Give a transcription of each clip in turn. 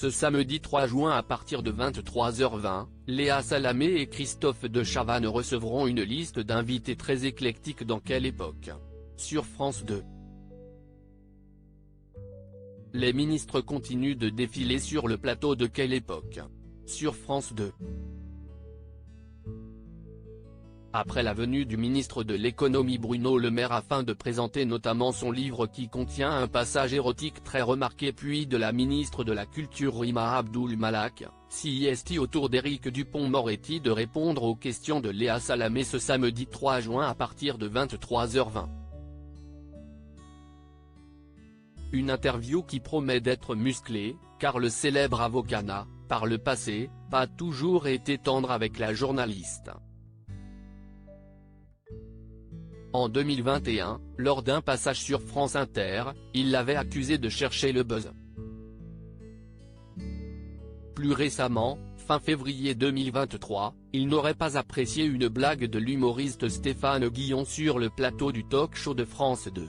Ce samedi 3 juin à partir de 23h20, Léa Salamé et Christophe de Chavannes recevront une liste d'invités très éclectique dans Quelle époque ? Sur France 2. Les ministres continuent de défiler sur le plateau de Quelle époque ? Sur France 2. Après la venue du ministre de l'économie Bruno Le Maire afin de présenter notamment son livre qui contient un passage érotique très remarqué puis de la ministre de la Culture Rima Abdul Malak, CIST autour d'Éric Dupond-Moretti de répondre aux questions de Léa Salamé ce samedi 3 juin à partir de 23h20. Une interview qui promet d'être musclée, car le célèbre avocat n'a, par le passé, pas toujours été tendre avec la journaliste. En 2021, lors d'un passage sur France Inter, il l'avait accusée de chercher le buzz. Plus récemment, fin février 2023, il n'aurait pas apprécié une blague de l'humoriste Stéphane Guillon sur le plateau du talk-show de France 2.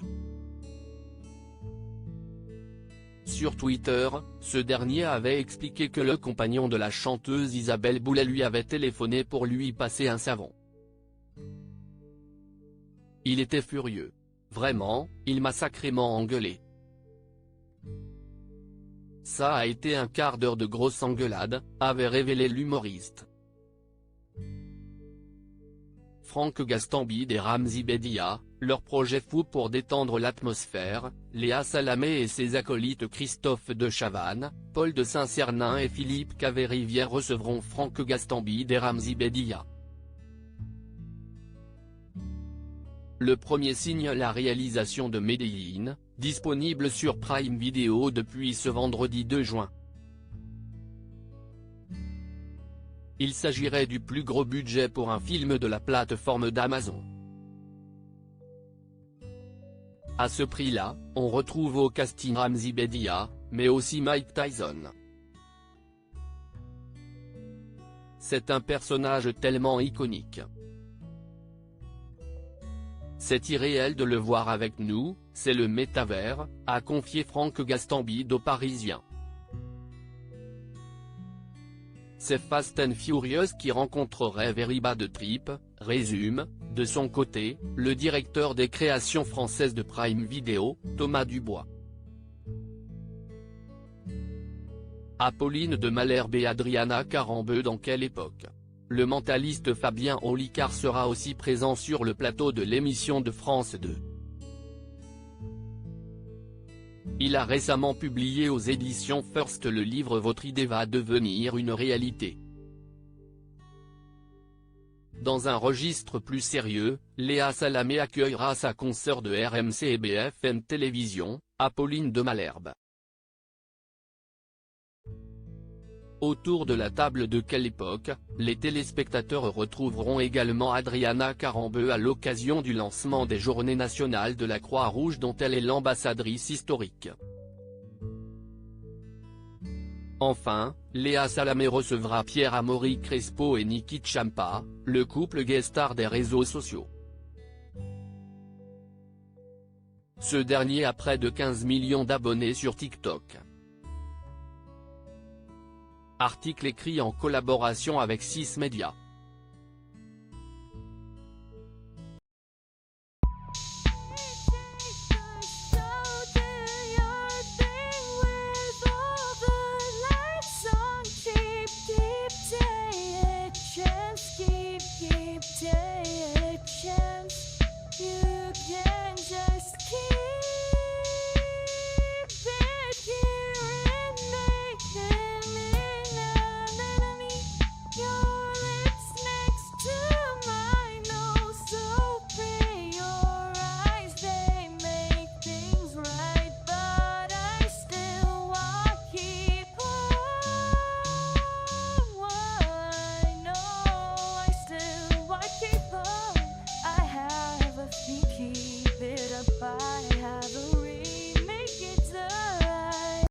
Sur Twitter, ce dernier avait expliqué que le compagnon de la chanteuse Isabelle Boulet lui avait téléphoné pour lui passer un savon. Il était furieux. Vraiment, il m'a sacrément engueulé. Ça a été un quart d'heure de grosse engueulade, avait révélé l'humoriste. Franck Gastambide et Ramzy Bedia, leur projet fou pour détendre l'atmosphère, Léa Salamé et ses acolytes Christophe de Chavannes, Paul de Saint-Cernin et Philippe Caverivière recevront Franck Gastambide et Ramzy Bedia. Le premier signe la réalisation de Medellín, disponible sur Prime Video depuis ce vendredi 2 juin. Il s'agirait du plus gros budget pour un film de la plateforme d'Amazon. À ce prix-là, on retrouve au casting Ramzy Bedia, mais aussi Mike Tyson. C'est un personnage tellement iconique. C'est irréel de le voir avec nous, c'est le métavers, a confié Franck Gastambide aux Parisiens. C'est Fast and Furious qui rencontrerait Very Bad Trip, résume, de son côté, le directeur des créations françaises de Prime Video, Thomas Dubois. Apolline de Malherbe et Adriana Carambeu dans Quelle époque ? Le mentaliste Fabien Olicard sera aussi présent sur le plateau de l'émission de France 2. Il a récemment publié aux éditions First le livre Votre idée va devenir une réalité. Dans un registre plus sérieux, Léa Salamé accueillera sa consoeur de RMC et BFM Télévision, Apolline de Malherbe. Autour de la table de Quelle époque, les téléspectateurs retrouveront également Adriana Carambeu à l'occasion du lancement des Journées nationales de la Croix-Rouge dont elle est l'ambassadrice historique. Enfin, Léa Salamé recevra Pierre-Amaury Crespo et Niki Tchampa, le couple guest-star des réseaux sociaux. Ce dernier a près de 15 millions d'abonnés sur TikTok. Article écrit en collaboration avec 6 Médias.